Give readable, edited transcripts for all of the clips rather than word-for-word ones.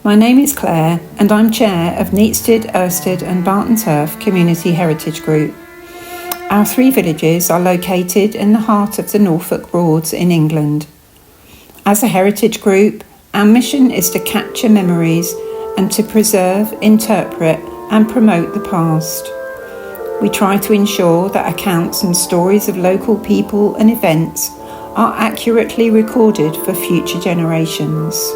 My name is Claire and I'm Chair of Neatsted, Ersted and Barton Turf Community Heritage Group. Our 3 villages are located in the heart of the Norfolk Broads in England. As a heritage group, our mission is to capture memories and to preserve, interpret and promote the past. We try to ensure that accounts and stories of local people and events are accurately recorded for future generations.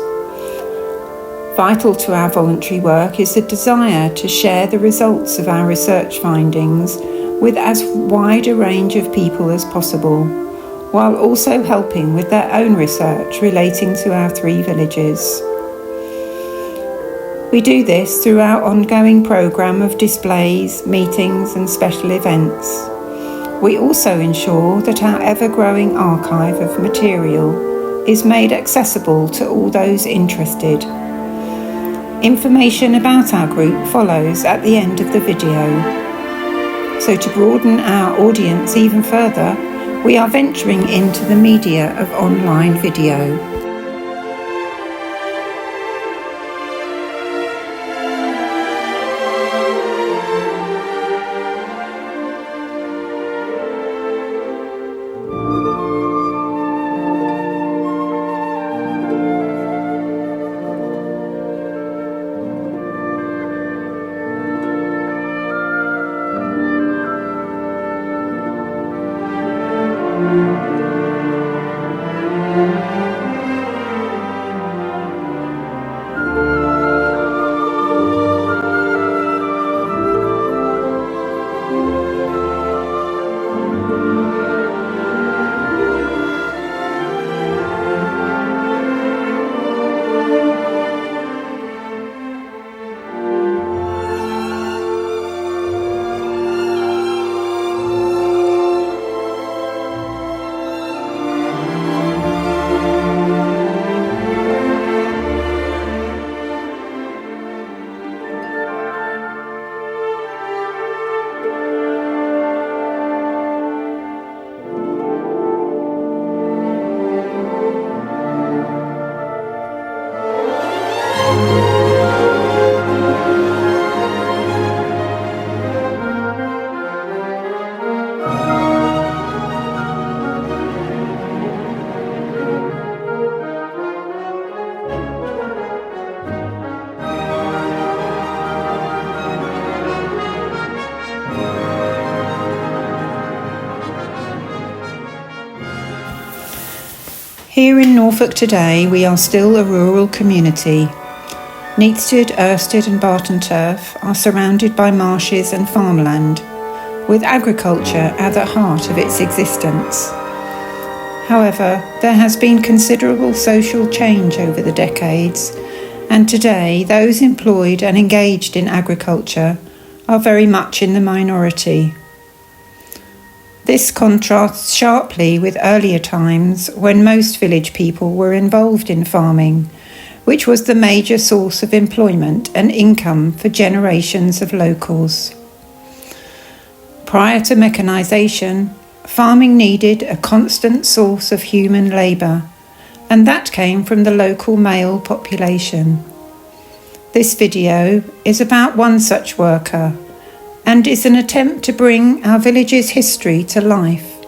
Vital to our voluntary work is the desire to share the results of our research findings with as wide a range of people as possible, while also helping with their own research relating to our 3 villages. We do this through our ongoing programme of displays, meetings and special events. We also ensure that our ever-growing archive of material is made accessible to all those interested. Information about our group follows at the end of the video. So to broaden our audience even further, we are venturing into the media of online video. Here in Norfolk today, we are still a rural community. Neatsted, Ersted and Barton Turf are surrounded by marshes and farmland, with agriculture at the heart of its existence. However, there has been considerable social change over the decades, and today those employed and engaged in agriculture are very much in the minority. This contrasts sharply with earlier times when most village people were involved in farming, which was the major source of employment and income for generations of locals. Prior to mechanisation, farming needed a constant source of human labour, and that came from the local male population. This video is about one such worker, and is an attempt to bring our village's history to life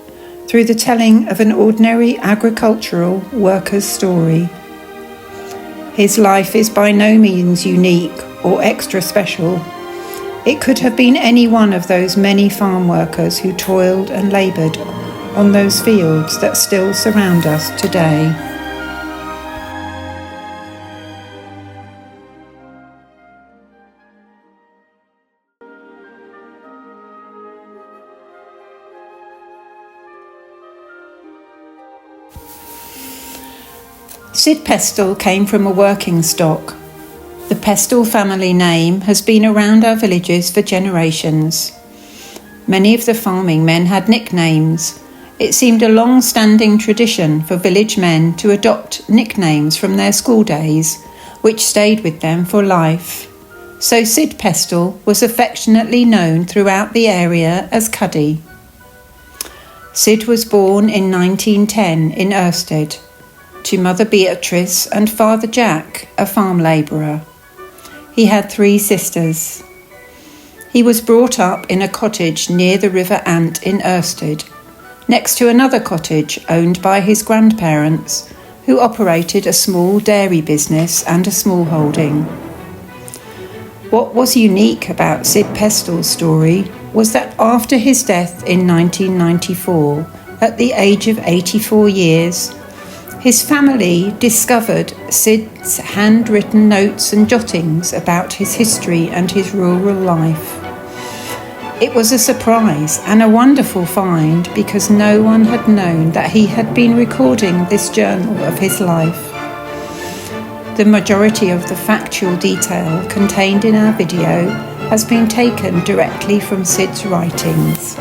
through the telling of an ordinary agricultural worker's story. His life is by no means unique or extra special. It could have been any one of those many farm workers who toiled and laboured on those fields that still surround us today. Sid Pestle came from a working stock. The Pestle family name has been around our villages for generations. Many of the farming men had nicknames. It seemed a long-standing tradition for village men to adopt nicknames from their school days, which stayed with them for life. So Sid Pestle was affectionately known throughout the area as Cuddy. Sid was born in 1910 in Ersted, to Mother Beatrice and Father Jack, a farm labourer. He had 3 sisters. He was brought up in a cottage near the River Ant in Irstead, next to another cottage owned by his grandparents, who operated a small dairy business and a small holding. What was unique about Sid Pestel's story was that after his death in 1994, at the age of 84 years, his family discovered Sid's handwritten notes and jottings about his history and his rural life. It was a surprise and a wonderful find because no one had known that he had been recording this journal of his life. The majority of the factual detail contained in our video has been taken directly from Sid's writings.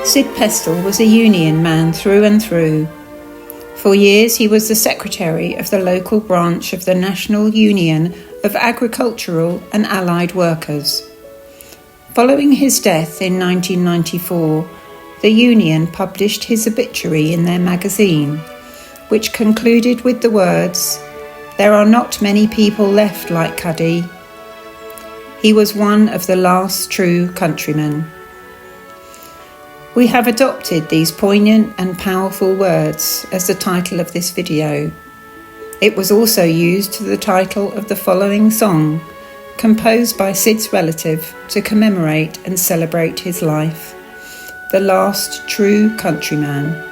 Sid Pestle was a Union man through and through. For years he was the secretary of the local branch of the National Union of Agricultural and Allied Workers. Following his death in 1994, the Union published his obituary in their magazine, which concluded with the words, "There are not many people left like Cuddy. He was one of the last true countrymen." We have adopted these poignant and powerful words as the title of this video. It was also used to the title of the following song, composed by Sid's relative to commemorate and celebrate his life, "The Last True Countryman."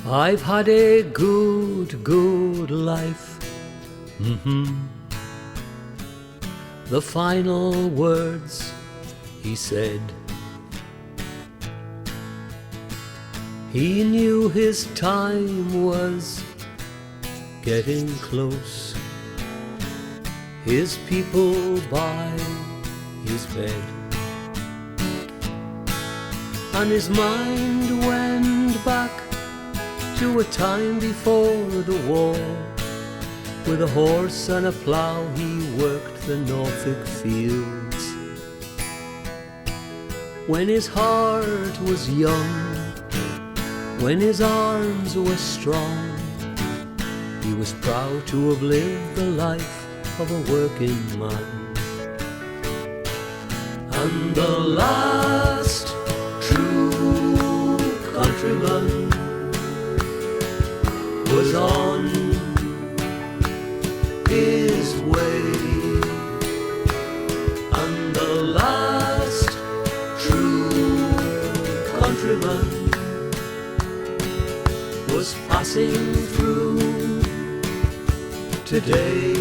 I've had a good life. The final words he said. He knew his time was getting close. His people by his bed. And his mind went back to a time before the war. With a horse and a plough he worked the Norfolk fields. When his heart was young, when his arms were strong, he was proud to have lived the life of a working man. And the last true countryman was on his way, and the last true countryman was passing through today.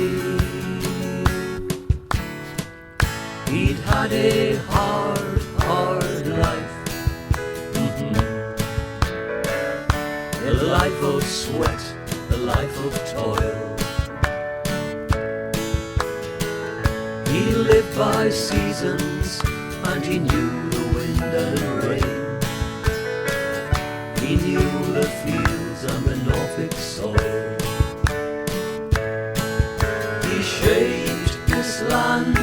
He'd had a hard life, a life of sweat, a life of toil. He lived by seasons, and he knew the wind and rain. He knew the fields and the Norfolk soil. He shaped this land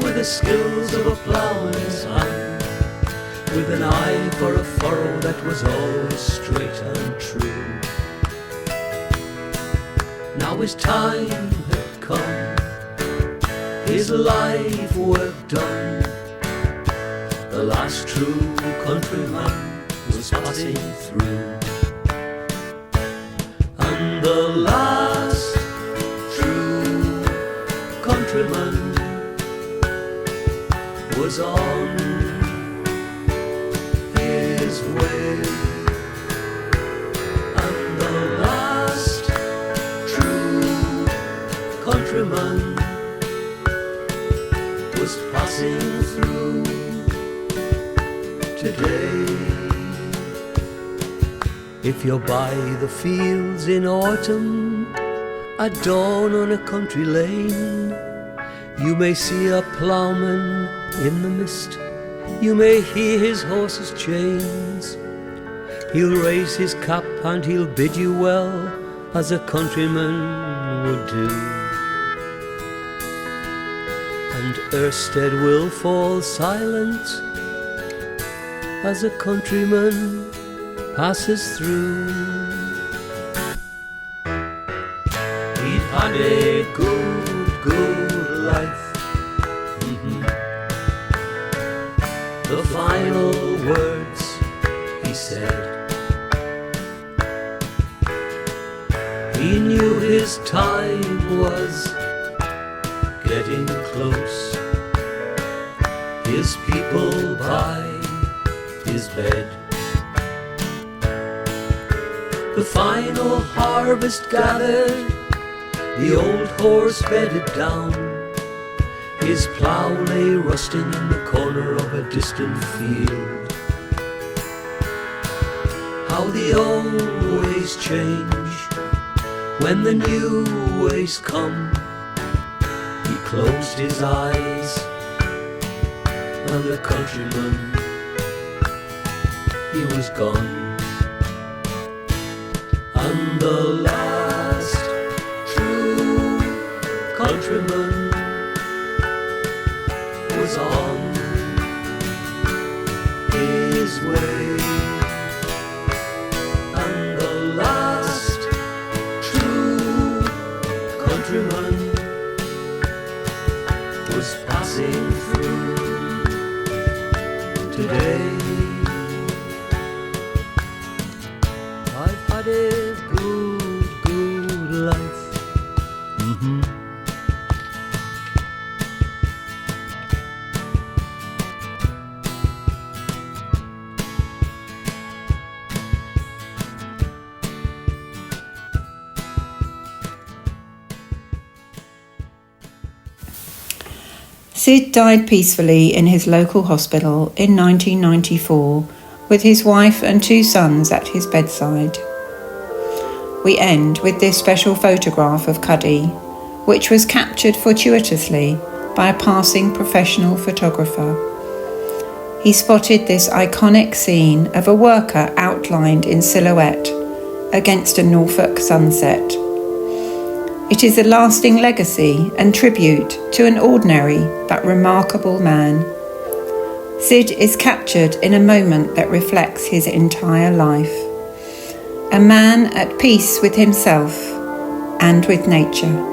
with the skills of a ploughman's hand, with an eye for a furrow that was always straight and true. Now his time had come, his life work done. The last true countryman was passing through, and the last true countryman was on his way. And the last true countryman was passing through today. If you're by the fields in autumn, at dawn on a country lane, you may see a ploughman in the mist, you may hear his horse's chains. He'll raise his cap and he'll bid you well, as a countryman would do. And Erstead will fall silent as a countryman passes through. He'd had a good life. The final words he said. He knew his time was getting close. His people by his bed. The final harvest gathered, the old horse bedded down. His plough lay rusting in the corner of a distant field. How the old ways change when the new ways come. He closed his eyes, and the countryman, he was gone. And the last true countryman was on his way. And the last true countryman was passing through today. I've had a good life. Sid died peacefully in his local hospital in 1994 with his wife and 2 sons at his bedside. We end with this special photograph of Cuddy, which was captured fortuitously by a passing professional photographer. He spotted this iconic scene of a worker outlined in silhouette against a Norfolk sunset. It is a lasting legacy and tribute to an ordinary but remarkable man. Sid is captured in a moment that reflects his entire life. A man at peace with himself and with nature.